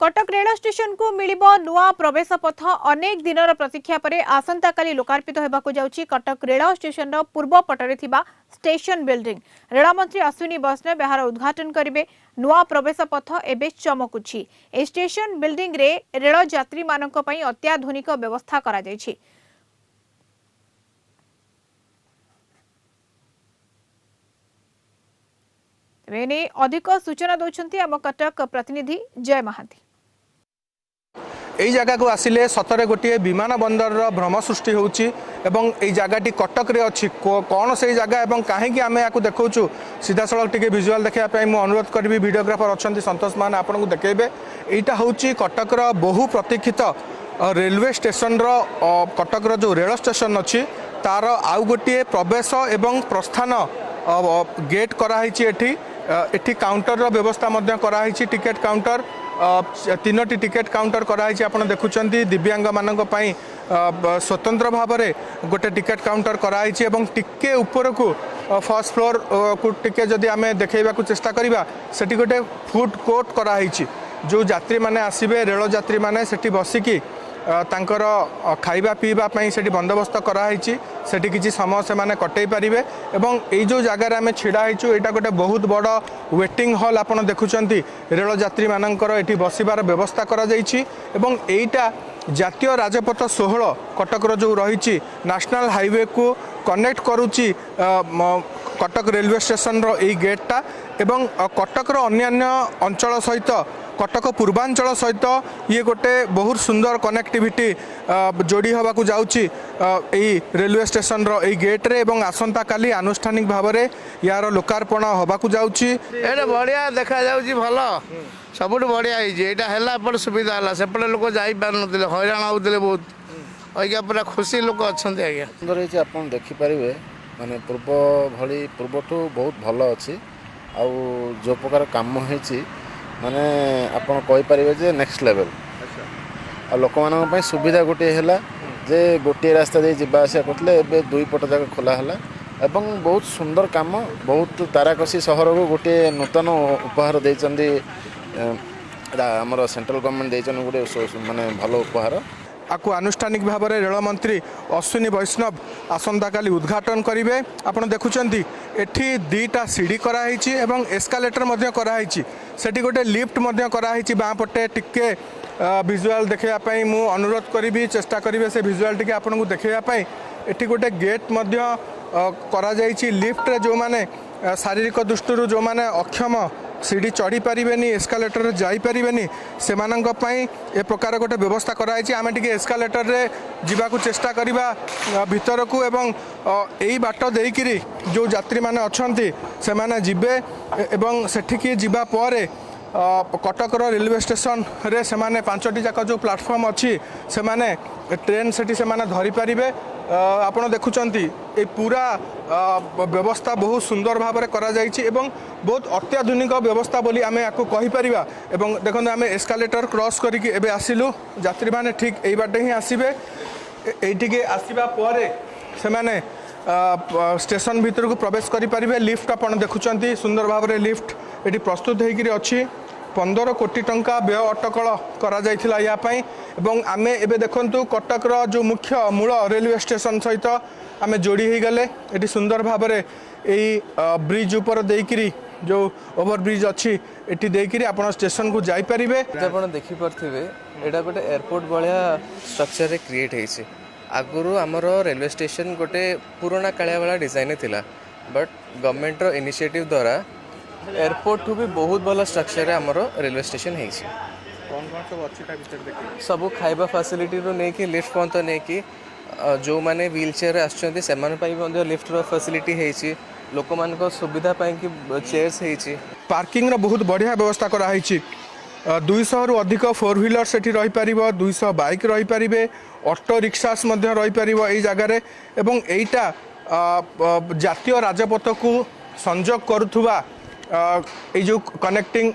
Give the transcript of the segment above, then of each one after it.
Cuttack rail station को मिलिबो नुआ प्रवेश पथ अनेक दिनर प्रतीक्षा पर आसंता काली लोकार्पित होबाकु जाउछि कटक रेल स्टेशन पूर्व पटरे थिबा स्टेशन बिल्डिंग। रेल मंत्री अश्विनी वैष्णव यार उद्घाटन करिवे। नुआ प्रवेश पथ एबे चमकुछि। ए स्टेशन बिल्डिंग रे रेल यात्री मानक पई अत्याधुनिक व्यवस्था करा जायछि। तेने अधिक सूचना दौरान आम कटक प्रतिनिधि जय महांती। এই জায়গাକୁ আসলে সতরে গোটিয়ে বিমান বন্দরর ভ্রম সৃষ্টি হচ্ছে এবং এই জায়গাটি কটকরে অছি কোণ সেই জায়গা এবং কাহিঁকি আমি ইয়াকু দেখাউছু সিধাসলখ টিকে ভিজুয়াল দেখা মু অনুরোধ করবি ভিডিওগ্রাফর অনেক সন্তোষ মান আপনার দেখাইবে। এইটা হচ্ছে কটকর বহু প্রতীক্ষিত रेलवे स्टेशन कटकर जो रेल स्टेशन अच्छी तार आउ गोटे प्रवेश एवं प्रस्थान गेट कराई एठी काउंटर व्यवस्था कराई टिकेट काउंटर तीनोटी टिकेट काउंटर कराई आप देखुं दिव्यांग मानक स्वतंत्र भाव में गोटे टिकेट काउंटर कराई टिके ऊपर को फर्स्ट फ्लोर को टिके जदि आम देखा चेष्टा करवा से गोटे फूड कोर्ट कराई जो यात्री मैंने आसबे रेल यात्री मैंने सेठी बसिकी तांकर खाइबा पीवा से बंदोबस्त कराई सेठी किसी समय से माने कटई पारे एवं ये जो जगार आम छिड़ाईचु यहाँ गोटे बहुत बड़ वेटिंग हॉल आप देखुं रेल यात्री मानकर ये बसबार व्यवस्था करा जातीय राजपथ 16 कटकर जो रही नेशनल हाईवे को कनेक्ट करुच्ची कटक रेलवे स्टेशन रो गेटा एवं कटकर अन्य अंचल सहित कटक पूर्वांचल सहित ये गोटे बहुत सुंदर कनेक्टिविटी जोड़ी हवा को जाउची रेलवे स्टेशन रो गेट रे एवं आसंता काली आनुष्ठानिक भाव में यार लोकार्पण हवा को जाउची। एटा बढ़िया देखा जाउची भलो सबुठ बढ़िया है सुविधा है सेपटे लोक जापार ना हईराण होते बहुत अगर पूरा खुशी लोक अच्छा आज्ञा सुंदर आप देखिपारे माने पूर्व भली पूर्वठू बहुत भल अच्छी आउ जो प्रकार काम होती माने आपन कहि परिबे जे नेक्स्ट लेवल आ लोक मानन पई सुविधा गोटे हैला जे गोटे रास्ता दे जिबा आसे करतले एबे दुई पट जाक खोला हैला एवं बहुत सुंदर काम बहुत ताराकसी शहर को गोटे नूतन उपहार देचंदी हमर सेंट्रल गवर्नमेंट देचन गोटे माने भलो उपहार आपको आनुष्ठानिक भाव में रेल मंत्री अश्विनी वैष्णव आसंता काली उद्घाटन करेंगे। आपड़ देखुं एठी दीटा सीढ़ी कराई एवं एस्कालेटर कराई सेठी गोटे लिफ्ट कराई बाँ पटे टिके विजुआल देखापी मु अनुरोध करी चेष्टा करेंगे से विजुआल टी आपको देखापी एठी गोटे गेट करा लिफ्ट रे जो माने शारीरिक दृष्टि जो माने अक्षम सीढ़ी चढ़ी पारे एस्कालेटर जापरेनि से ए प्रकार गोटे व्यवस्था कराई आम टे एस्कालेटर रे जीवाकू चेष्टा करवा भीतर को एवं यही बाट देकरी जो यात्री माने अच्छी से माने जीवे एवं सेठिकी जीवा पर कटक रेलवे स्टेशन रे से माने 5टी जाक जो प्लाटफर्म अच्छी से माने ट्रेन सेठी से माने धरी पारिबे। आपण देखुचंती ए पूरा व्यवस्था बहुत सुंदर भाव में करा जायछि एवं बहुत अत्याधुनिक व्यवस्था बोली आमे याको कहि परिबा एवं देखो आमे एस्कालेटर क्रॉस करिकि एबे आसिलु यात्री माने ठीक एई बाटे ही आसीबे एइटिके आसीबा परे से माने स्टेशन भीतर को प्रवेश करि परिबे। लिफ्ट आपण देखुचंती सुंदर भाव में लिफ्ट एटी प्रस्तुत हेकि अछि 15 कोटी टंका व्यय अटकल करा जाइथिला या पई एवं आमे एबे देखंतु कटक रो जो मुख्य मूल रेलवे स्टेशन सहित आमे जोड़ी ही गले एटी सुंदर भाव में एई ब्रिज ऊपर देकरी जो ओवर ब्रिज अच्छी एटी देकरी आपण स्टेशन को जाई परिबे। आपण देखि परथिबे एटा गोटे एयरपोर्ट बळिया स्ट्रक्चर रे क्रिएट हेछि आगुरु हमर रेलवे स्टेशन गोटे पुराना कालिया वाला डिजाइन थिला बट गवर्नमेंट रो इनिशिएटिव द्वारा एयरपोर्ट भी बहुत भल स्ट्रक्चर आमर रेलवे स्टेशन है सब खाइबा फैसिलिटी रो नहीं कि लिफ्ट पर्यंत नहीं कि जो माने व्हील चेयर आछंती सेमान पई लिफ्ट रो फैसिलिटी है लोक मान सुविधा पाई कि चेयर्स है पार्किंग रो बहुत बढ़िया व्यवस्था करा है 200 रु अधिक 4 व्हीलर सेठी रही पारिबो 200 बाइक रही पारिबे ऑटो रिक्शास मध्य रही पारिबो एई जगह रे एवं एईटा जातीय राजपथ को संजोग करुथुबा जो कनेक्टिंग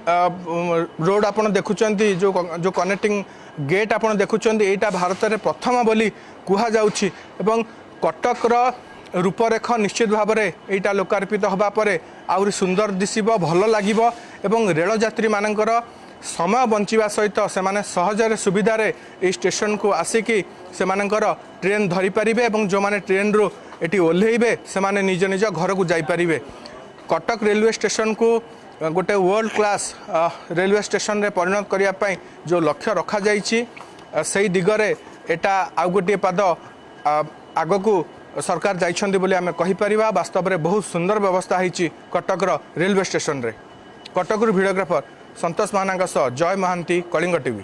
रोड आप देखुं जो कनेक्टिंग गेट आप देखुं यहाँ भारत में प्रथम बोली कह जाउछि एवं कटक रूपरेख निश्चित भाव में यहाँ लोकार्पित हवा पर आउरी सुंदर दिशिब भल लगिब एवं रेल यात्री मानकर समय बंचिबा सहित से सहजरे सुविधार ये स्टेशन को आसिकी से ट्रेन धरी पारिबे एवं जो माने ट्रेन रु एटी ओल्हेइबे से माने निज निज घर को जाई पारिबे। कटक रेलवे स्टेशन को गोटे वर्ल्ड क्लास रेलवे स्टेशन रे परिणत करिया पई जो लक्ष्य रखा जाइछि से दिगरे एटा आउ गोटे पाद आग को सरकार जाइछन्ति बोली आमे कहि परिबा। वास्तव में बहुत सुंदर व्यवस्था होइछि कटकर रेलवे स्टेशन रे। कटक वीडियोग्राफर संतोष महाना जय महांती, कलिंग टीवी।